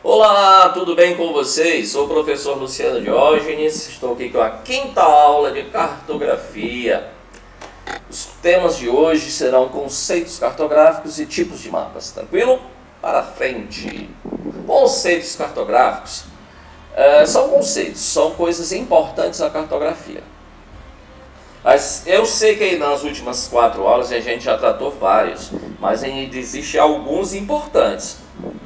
Olá, tudo bem com vocês? Sou o professor Luciano Diógenes, estou aqui com a quinta aula de cartografia. Os temas de hoje serão conceitos cartográficos e tipos de mapas, tranquilo? Para frente! Conceitos cartográficos são conceitos, são coisas importantes à cartografia. Mas eu sei que nas últimas 4 aulas a gente já tratou vários, mas ainda existem alguns importantes.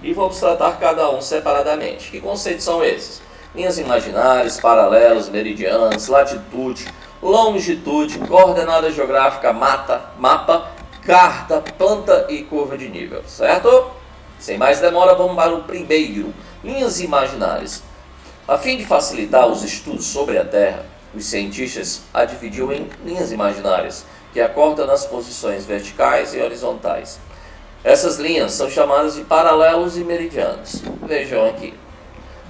E vamos tratar cada um separadamente. Que conceitos são esses? Linhas imaginárias, paralelos, meridianos, latitude, longitude, coordenada geográfica, mapa, carta, planta e curva de nível, certo? Sem mais demora, vamos para o primeiro. Linhas imaginárias. A fim de facilitar os estudos sobre a Terra, os cientistas a dividiu em linhas imaginárias, que acordam nas posições verticais e horizontais. Essas linhas são chamadas de paralelos e meridianos. Vejam aqui.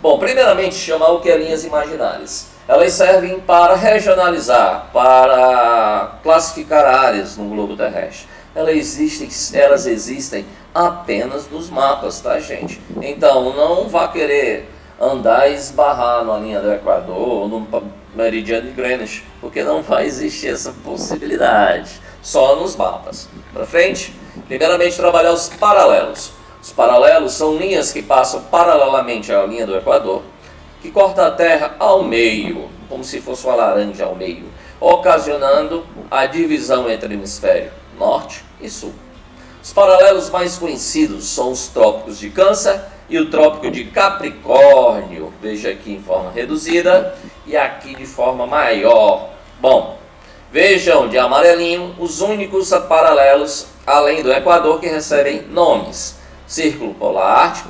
Bom, primeiramente chamar o que é linhas imaginárias. Elas servem para regionalizar, para classificar áreas no globo terrestre. Elas existem apenas nos mapas, tá, gente? Então, não vá querer andar e esbarrar na linha do Equador ou no meridiano de Greenwich, porque não vai existir essa possibilidade, só nos mapas. Para frente, primeiramente trabalhar os paralelos. Os paralelos são linhas que passam paralelamente à linha do Equador, que corta a Terra ao meio, como se fosse uma laranja ao meio, ocasionando a divisão entre o hemisfério norte e sul. Os paralelos mais conhecidos são os trópicos de Câncer e o trópico de Capricórnio, veja aqui em forma reduzida e aqui de forma maior. Bom, vejam de amarelinho os únicos paralelos além do Equador que recebem nomes: Círculo Polar Ártico,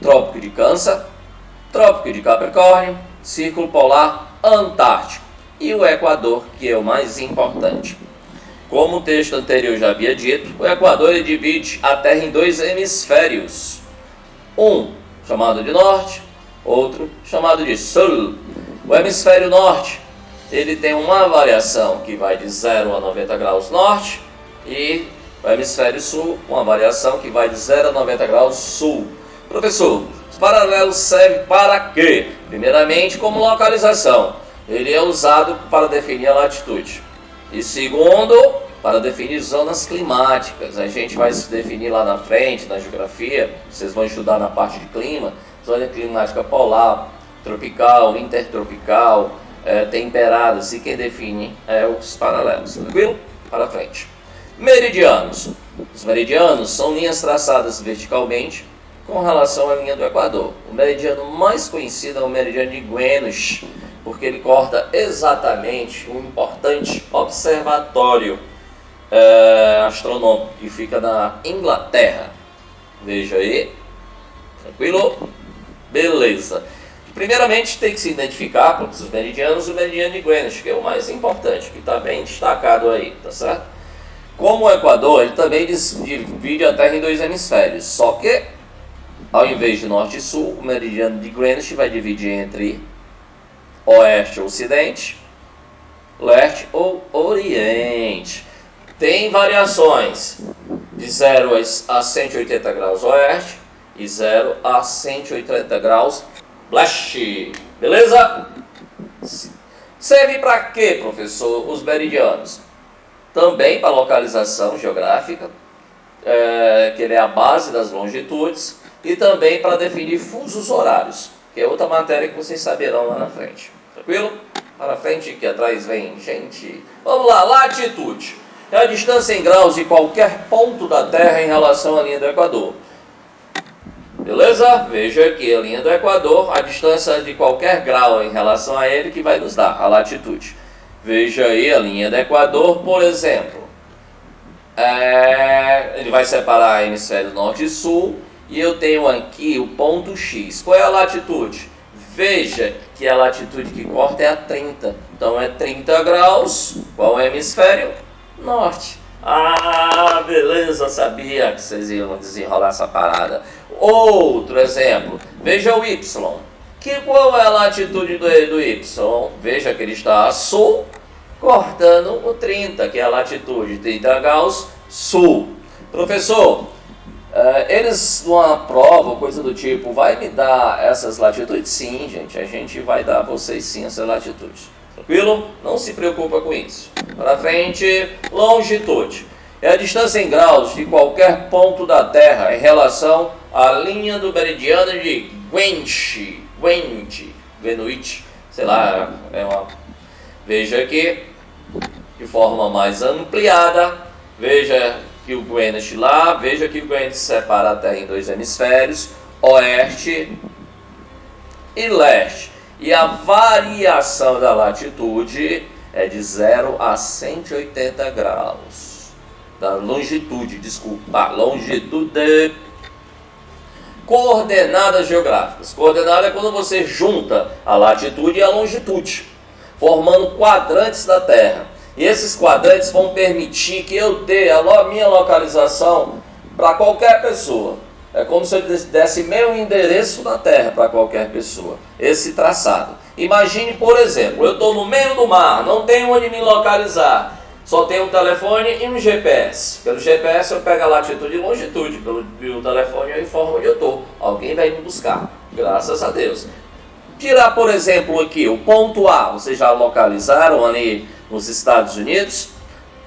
Trópico de Câncer, Trópico de Capricórnio, Círculo Polar Antártico e o Equador, que é o mais importante. Como o texto anterior já havia dito, o Equador ele divide a Terra em 2 hemisférios. Um chamado de norte, outro chamado de sul. O hemisfério norte ele tem uma variação que vai de 0 a 90 graus norte e o hemisfério sul uma variação que vai de 0 a 90 graus sul. Professor, os paralelos servem para quê? Primeiramente, como localização. Ele é usado para definir a latitude. E segundo, para definir zonas climáticas. A gente vai se definir lá na frente, na geografia, vocês vão estudar na parte de clima, zona climática polar, tropical, intertropical, temperadas, e quem define é os paralelos. Tranquilo? Para frente. Meridianos. Os meridianos são linhas traçadas verticalmente com relação à linha do Equador. O meridiano mais conhecido é o meridiano de Greenwich, porque ele corta exatamente um importante observatório astronômico que fica na Inglaterra. Veja aí. Tranquilo? Beleza. Primeiramente tem que se identificar para os meridianos o meridiano de Greenwich, que é o mais importante, que está bem destacado aí, tá certo? Como o Equador, ele também divide a Terra em 2 hemisférios, só que ao invés de norte e sul, o meridiano de Greenwich vai dividir entre oeste ou ocidente, leste ou oriente. Tem variações de 0 a 180 graus oeste e 0 a 180 graus leste. Beleza? Serve para quê, professor, os meridianos? Também para localização geográfica, que ele é a base das longitudes, e também para definir fusos horários, que é outra matéria que vocês saberão lá na frente. Tranquilo? Para frente, que atrás vem gente. Vamos lá, latitude. É a distância em graus de qualquer ponto da Terra em relação à linha do Equador. Beleza? Veja aqui a linha do Equador, a distância de qualquer grau em relação a ele que vai nos dar a latitude. Veja aí a linha do Equador, por exemplo. Ele vai separar hemisfério norte e sul. E eu tenho aqui o ponto X. Qual é a latitude? Veja que a latitude que corta é a 30. Então é 30 graus. Qual é o hemisfério? Norte. Ah, beleza, sabia que vocês iam desenrolar essa parada. Outro exemplo. Veja o Y. Qual é a latitude do Y? Veja que ele está a sul, cortando o 30, que é a latitude 30 graus sul. Professor, Eles, numa prova, coisa do tipo, vai me dar essas latitudes? Sim, gente, a gente vai dar a vocês sim essas latitudes. Tranquilo? Não se preocupa com isso. Para frente, longitude. É a distância em graus de qualquer ponto da Terra em relação à linha do meridiano de Greenwich, sei lá, Veja aqui, de forma mais ampliada, veja que o Greenwich lá, veja que o Greenwich separa a Terra em dois hemisférios, oeste e leste. E a variação da latitude é de 0 a 180 graus. Da longitude, longitude. Coordenadas geográficas. Coordenada é quando você junta a latitude e a longitude, formando quadrantes da Terra. E esses quadrantes vão permitir que eu dê a minha localização para qualquer pessoa. É como se eu desse meu endereço na Terra para qualquer pessoa. Esse traçado. Imagine, por exemplo, eu estou no meio do mar, não tenho onde me localizar. Só tenho um telefone e um GPS. Pelo GPS eu pego a latitude e longitude. Pelo telefone eu informo onde eu estou. Alguém vai me buscar. Graças a Deus. Tirar, por exemplo, aqui o ponto A. Vocês já localizaram ali nos Estados Unidos?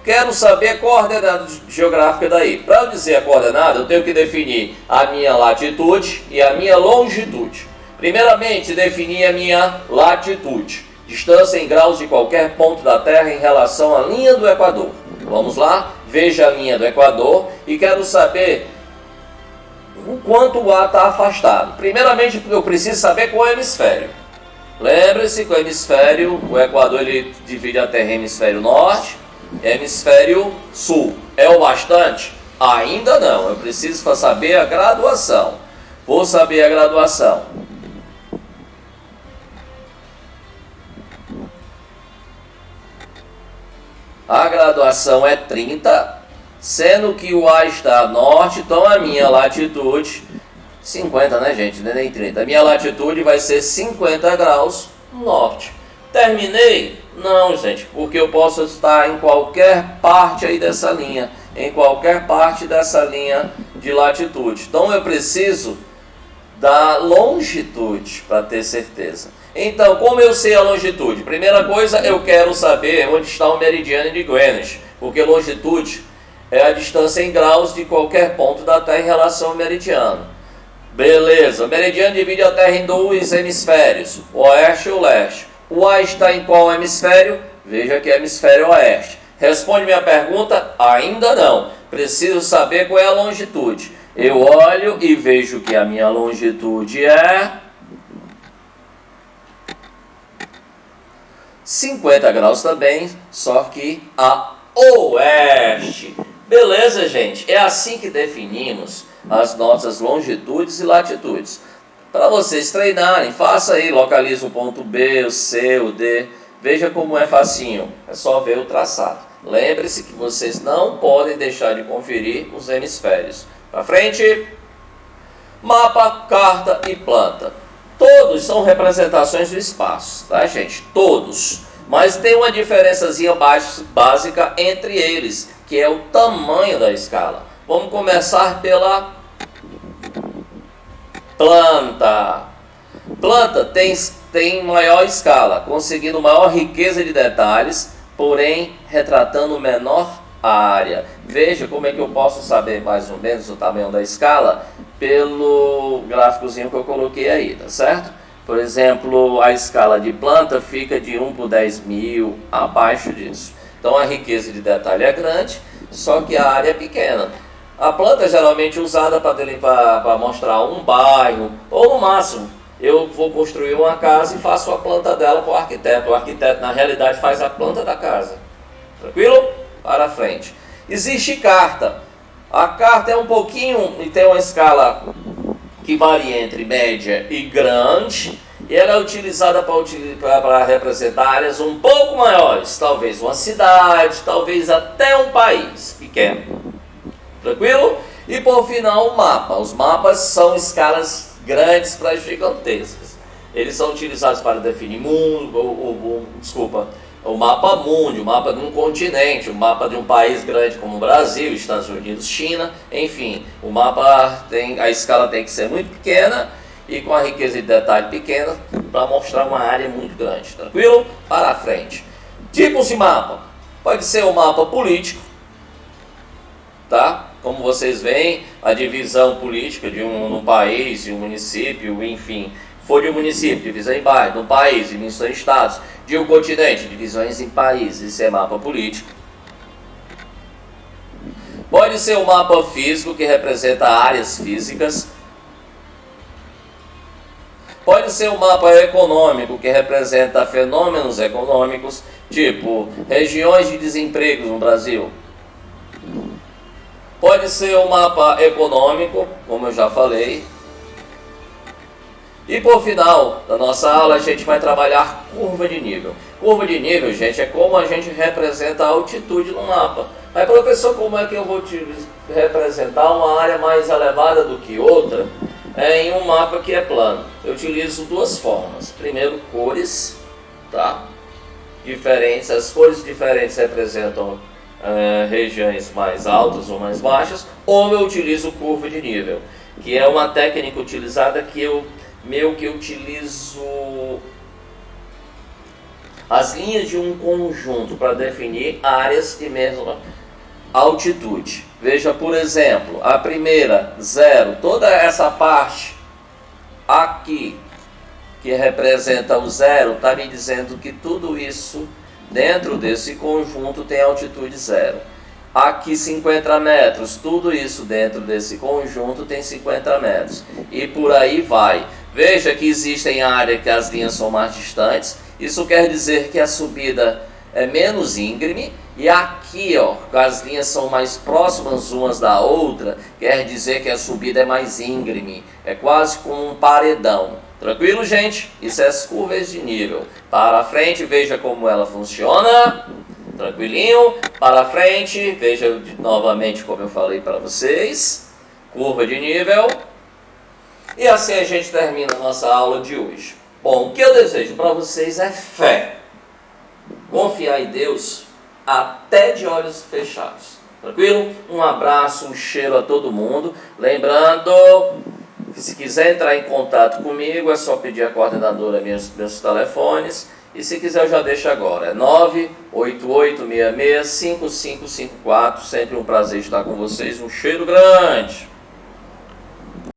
Quero saber a coordenada geográfica daí. Para eu dizer a coordenada, eu tenho que definir a minha latitude e a minha longitude. Primeiramente, definir a minha latitude. Distância em graus de qualquer ponto da Terra em relação à linha do Equador. Vamos lá? Veja a linha do Equador e quero saber o quanto o ar está afastado. Primeiramente, eu preciso saber qual é o hemisfério. Lembre-se que o hemisfério, o Equador, ele divide a Terra em hemisfério norte e hemisfério sul. É o bastante? Ainda não. Eu preciso saber a graduação. Vou saber a graduação. A graduação é 30, sendo que o A está a norte, então a minha latitude, 50, né, gente? Não é nem 30. A minha latitude vai ser 50 graus norte. Terminei? Não, gente, porque eu posso estar em qualquer parte aí dessa linha, em qualquer parte dessa linha de latitude. Então eu preciso da longitude para ter certeza. Então, como eu sei a longitude? Primeira coisa, eu quero saber onde está o meridiano de Greenwich, porque longitude é a distância em graus de qualquer ponto da Terra em relação ao meridiano. Beleza, o meridiano divide a Terra em dois hemisférios, o oeste e o leste. O A está em qual hemisfério? Veja que é hemisfério oeste. Responde minha pergunta? Ainda não. Preciso saber qual é a longitude. Eu olho e vejo que a minha longitude é 50 graus também, só que a oeste. Beleza, gente? É assim que definimos as nossas longitudes e latitudes. Para vocês treinarem, faça aí, localiza o ponto B, o C, o D. Veja como é facinho, é só ver o traçado. Lembre-se que vocês não podem deixar de conferir os hemisférios. Para frente, mapa, carta e planta. Todos são representações do espaço, tá, gente? Todos. Mas tem uma diferençazinha básica entre eles, que é o tamanho da escala. Vamos começar pela planta. Planta tem maior escala, conseguindo maior riqueza de detalhes, porém retratando menor área. Veja como é que eu posso saber mais ou menos o tamanho da escala pelo gráficozinho que eu coloquei aí, tá certo? Por exemplo, a escala de planta fica de 1 por 10 mil, abaixo disso. Então a riqueza de detalhe é grande, só que a área é pequena. A planta é geralmente usada para mostrar um bairro, ou no máximo, eu vou construir uma casa e faço a planta dela para o arquiteto. O arquiteto, na realidade, faz a planta da casa. Tranquilo? Para frente. Existe carta. A carta é um pouquinho, e tem uma escala que varia entre média e grande, e ela é utilizada para representar áreas um pouco maiores, talvez uma cidade, talvez até um país pequeno. Tranquilo? E por final o mapa. Os mapas são escalas grandes para gigantescas. Eles são utilizados para definir o mapa mundi, o mapa de um continente, o mapa de um país grande como o Brasil, Estados Unidos, China, enfim, o mapa a escala tem que ser muito pequena e com a riqueza de detalhe pequena para mostrar uma área muito grande, tranquilo? Para a frente. Tipos de mapa, pode ser um mapa político, tá? Como vocês veem, a divisão política de um país, de um município, enfim, for de um município, divisão em bairro, de um país, divisão em estados, de um continente, divisões em países, isso é mapa político. Pode ser um mapa físico, que representa áreas físicas. Pode ser um mapa econômico, que representa fenômenos econômicos, tipo regiões de desemprego no Brasil. Pode ser um mapa econômico, como eu já falei. E por final da nossa aula, a gente vai trabalhar curva de nível. Curva de nível, gente, é como a gente representa a altitude no mapa. Mas, professor, como é que eu vou representar uma área mais elevada do que outra em um mapa que é plano? Eu utilizo duas formas. Primeiro, cores, tá? Diferentes. As cores diferentes representam regiões mais altas ou mais baixas, ou eu utilizo curva de nível, que é uma técnica utilizada que eu utilizo as linhas de um conjunto para definir áreas de mesma altitude. Veja, por exemplo, a primeira, 0, toda essa parte aqui que representa o 0, está me dizendo que tudo isso dentro desse conjunto tem altitude 0. Aqui 50 metros, tudo isso dentro desse conjunto tem 50 metros. E por aí vai. Veja que existem áreas que as linhas são mais distantes. Isso quer dizer que a subida é menos íngreme. E aqui, ó, as linhas são mais próximas umas da outra, quer dizer que a subida é mais íngreme. É quase como um paredão. Tranquilo, gente? Isso é as curvas de nível. Para frente, veja como ela funciona. Tranquilinho? Para frente, veja novamente como eu falei para vocês. Curva de nível. E assim a gente termina a nossa aula de hoje. Bom, o que eu desejo para vocês é fé. Confiar em Deus até de olhos fechados. Tranquilo? Um abraço, um cheiro a todo mundo. Lembrando que se quiser entrar em contato comigo, é só pedir a coordenadora meus telefones. E se quiser eu já deixo agora. É 988665554. Sempre um prazer estar com vocês. Um cheiro grande.